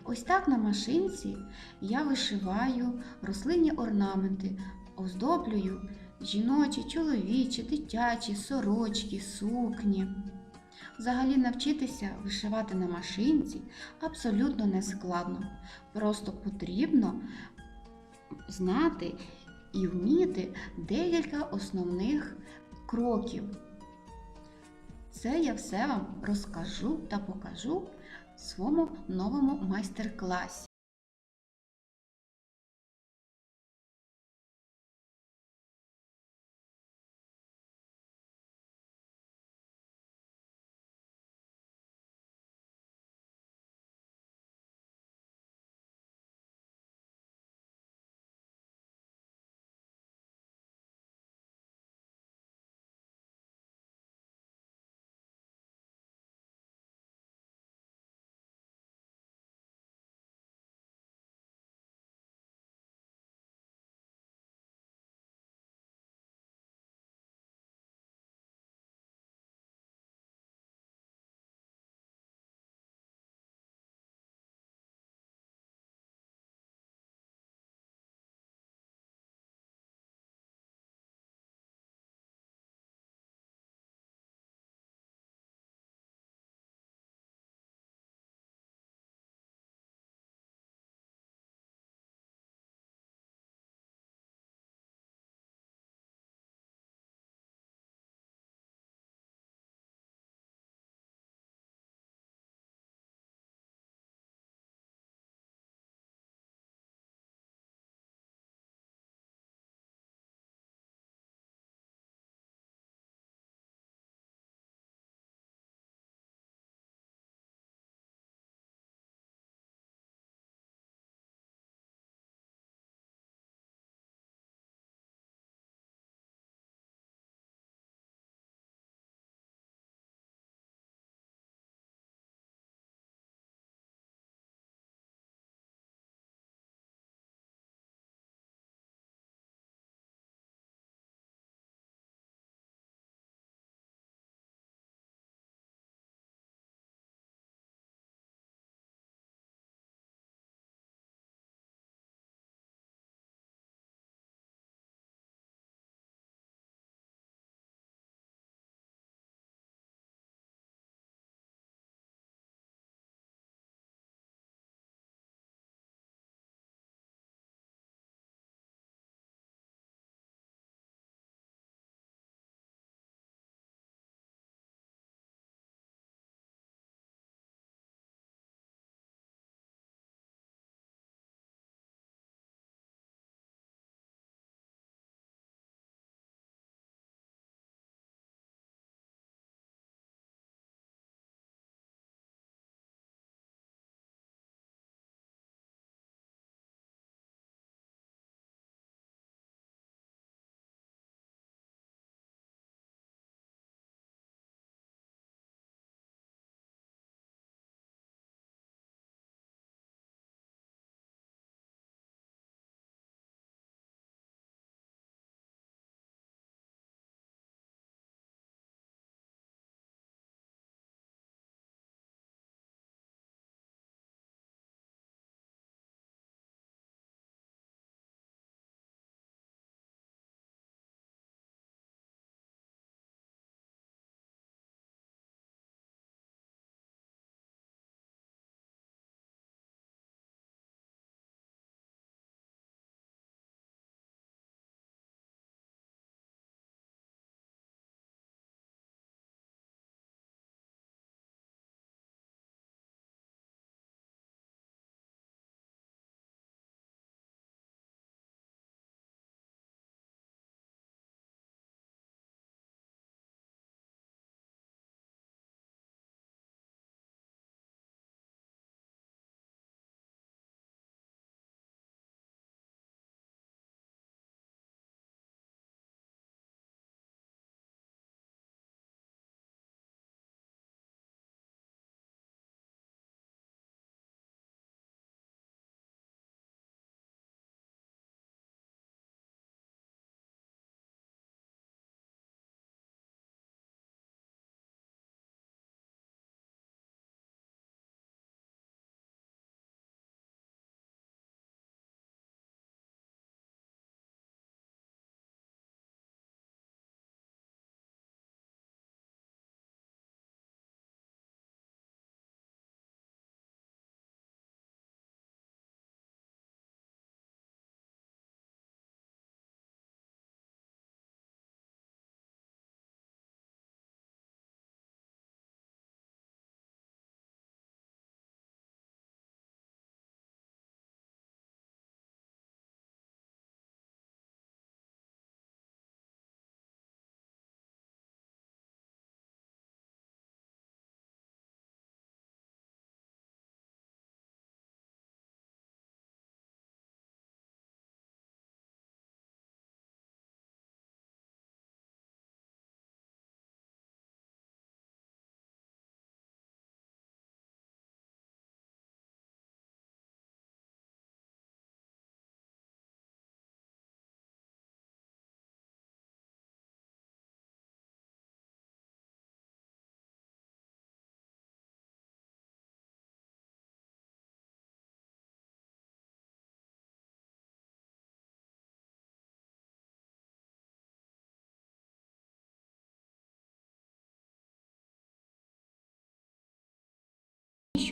Ось так на машинці я вишиваю рослинні орнаменти, оздоблюю жіночі, чоловічі, дитячі, сорочки, сукні. Взагалі навчитися вишивати на машинці абсолютно не складно. Просто потрібно знати і вміти декілька основних кроків. Це я все вам розкажу та покажу в своєму новому майстер-класі.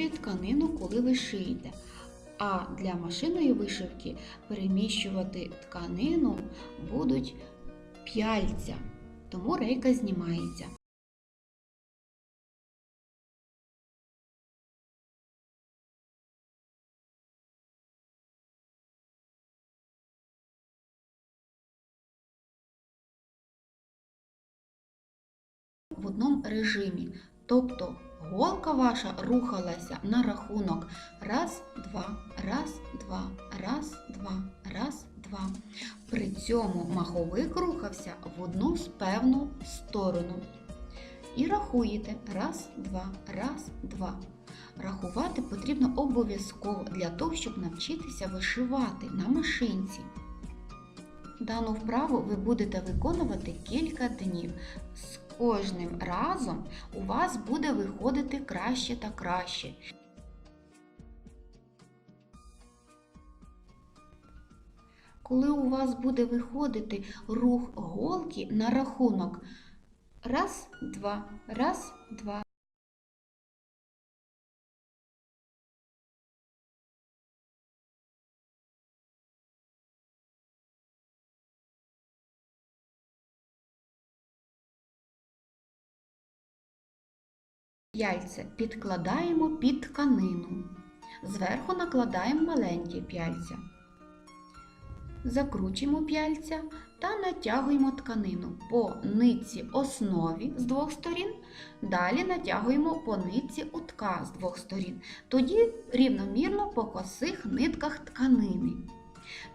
переміщує тканину, коли ви шиєте. А для машинної вишивки переміщувати тканину будуть п'яльця, тому рейка знімається. В одному режимі, тобто голка ваша рухалася на рахунок раз, два, раз, два, раз, два, раз, два. При цьому маховик рухався в одну певну сторону. І рахуєте раз, два, раз, два. Рахувати потрібно обов'язково для того, щоб навчитися вишивати на машинці. Дану вправу ви будете виконувати кілька днів. З кожним разом у вас буде виходити краще та краще. Коли у вас буде виходити рух голки на рахунок раз, два, раз, два. П'яльця підкладаємо під тканину. Зверху накладаємо маленькі п'яльця. Закручуємо п'яльця та натягуємо тканину по нитці основі з двох сторін. Далі натягуємо по нитці утка з двох сторін. Тоді рівномірно по косих нитках тканини.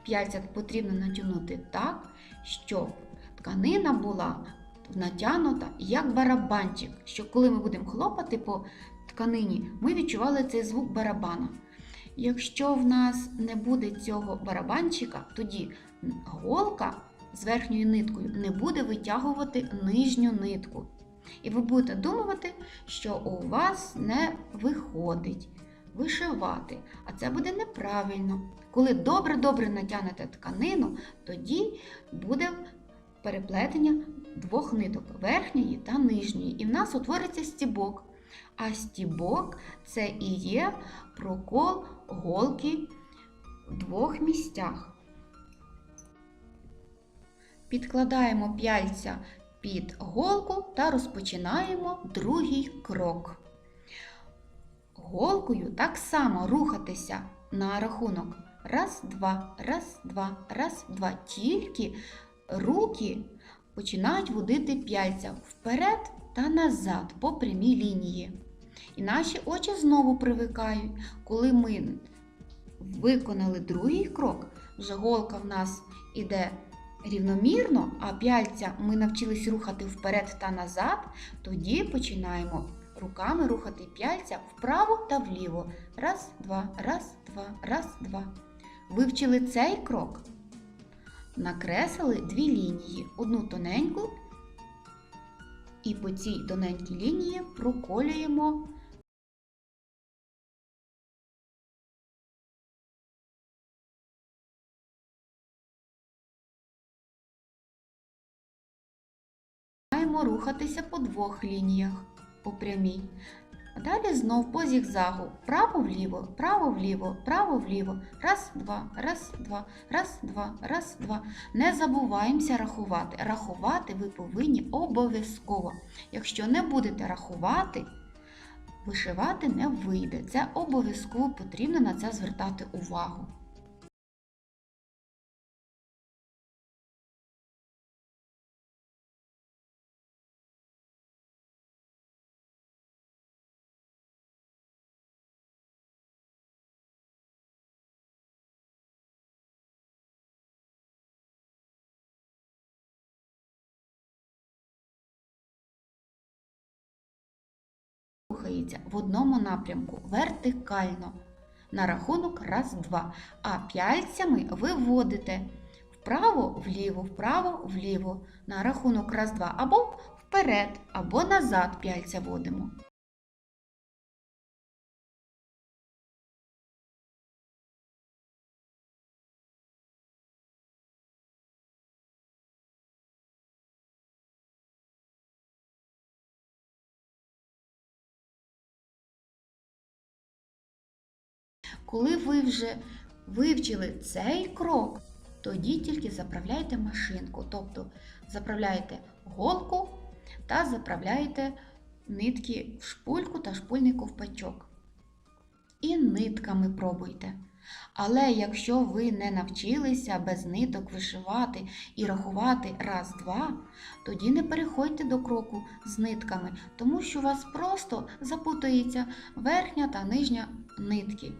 П'яльця потрібно натягнути так, щоб тканина була натягнута як барабанчик, щоб коли ми будемо хлопати по тканині, ми відчували цей звук барабана. Якщо в нас не буде цього барабанчика, тоді голка з верхньою ниткою не буде витягувати нижню нитку. І ви будете думати, що у вас не виходить вишивати, а це буде неправильно. Коли добре-добре натягнете тканину, тоді буде переплетення двох ниток верхньої та нижньої. І в нас утвориться стібок. А стібок – це і є прокол голки в двох місцях. Підкладаємо п'яльця під голку та розпочинаємо другий крок. Голкою так само рухатися на рахунок раз, два, раз, два, раз, два. Тільки руки починають водити п'яльця вперед та назад по прямій лінії. І наші очі знову привикають. Коли ми виконали другий крок, вже голка в нас іде рівномірно, а п'яльця ми навчились рухати вперед та назад, тоді починаємо руками рухати п'яльця вправо та вліво. Раз, два, раз, два, раз, два. Вивчили цей крок? Накреслили дві лінії, одну тоненьку, і по цій тоненькій лінії проколюємо рухатися по двох лініях по прямій. А далі знов по зігзагу. Право-вліво, право-вліво, право-вліво. Раз, два, раз, два, раз, два, раз, два. Не забуваємося рахувати. Рахувати ви повинні обов'язково. Якщо не будете рахувати, вишивати не вийде. Це обов'язково потрібно на це звертати увагу. Рухається в одному напрямку вертикально на рахунок раз-два, а п'яльцями ви вводите вправо-вліво, вправо-вліво на рахунок раз-два, або вперед, або назад п'яльця водимо. Коли ви вже вивчили цей крок, тоді тільки заправляйте машинку, тобто заправляєте голку та заправляєте нитки в шпульку та шпульний ковпачок. І нитками пробуйте. Але якщо ви не навчилися без ниток вишивати і рахувати раз-два, тоді не переходьте до кроку з нитками, тому що у вас просто запутається верхня та нижня нитки.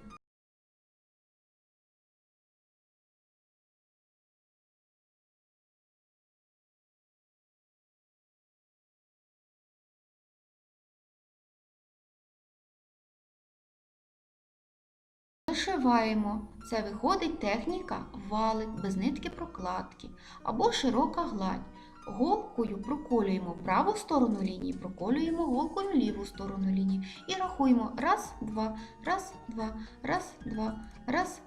Зашиваємо. Це виходить техніка валик без нитки прокладки або широка гладь. Голкою проколюємо праву сторону лінії, проколюємо голкою ліву сторону лінії і рахуємо раз, два, раз, два, раз, два, раз.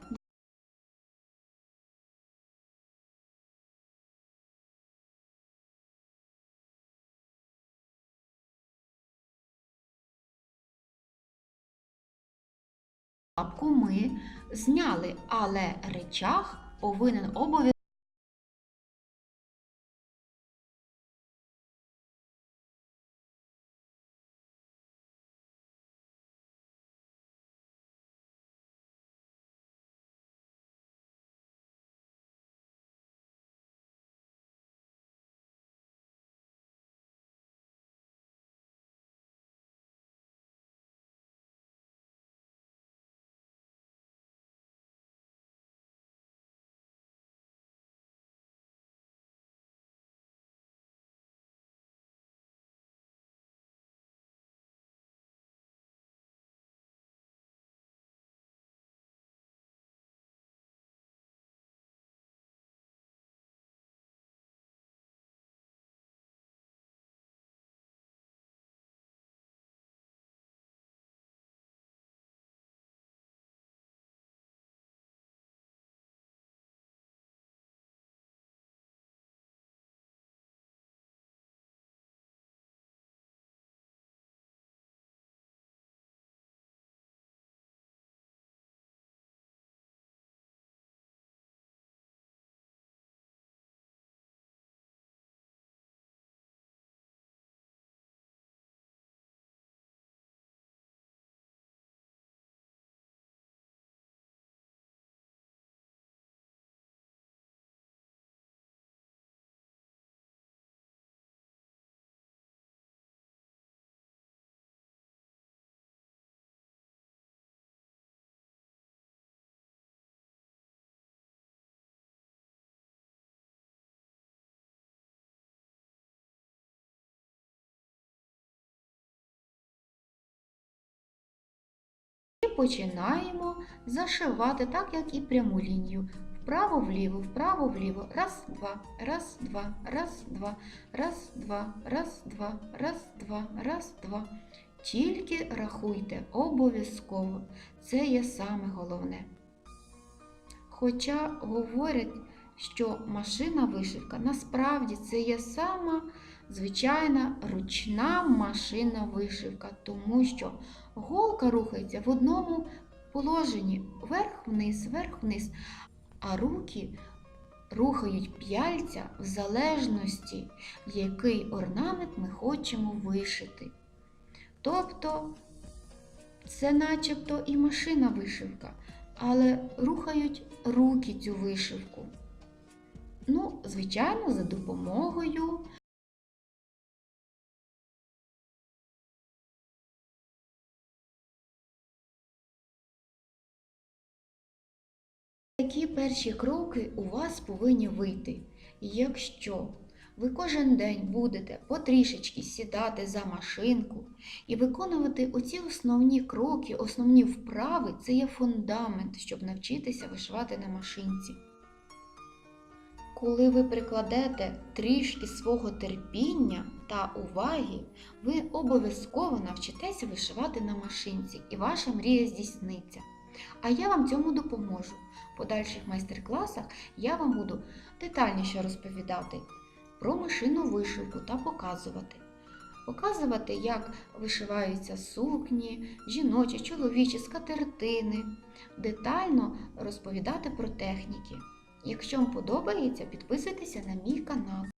Лапку ми зняли, але речах повинен обов'язково. І починаємо зашивати так, як і пряму лінію. Вправо-вліво, вправо-вліво. Раз, два, раз, два, раз, два, раз, два, раз, два, раз, два, раз, два. Тільки рахуйте обов'язково. Це є саме головне. Хоча говорять, що машина вишивка, насправді це є сама звичайна ручна машина вишивка, тому що голка рухається в одному положенні вверх-вниз, вверх-вниз, а руки рухають п'яльця в залежності, який орнамент ми хочемо вишити. Тобто це начебто і машина вишивка, але рухають руки цю вишивку. Ну, звичайно, за допомогою такі перші кроки у вас повинні вийти. Якщо ви кожен день будете потрішечки сідати за машинку і виконувати оці основні кроки, основні вправи, це є фундамент, щоб навчитися вишивати на машинці. Коли ви прикладете трішки свого терпіння та уваги, ви обов'язково навчитеся вишивати на машинці, і ваша мрія здійсниться. А я вам цьому допоможу. В подальших майстер-класах я вам буду детальніше розповідати про машинну вишивку та показувати. показувати, як вишиваються сукні, жіночі, чоловічі, скатертини, детально розповідати про техніки. Якщо вам подобається, підписуйтеся на мій канал.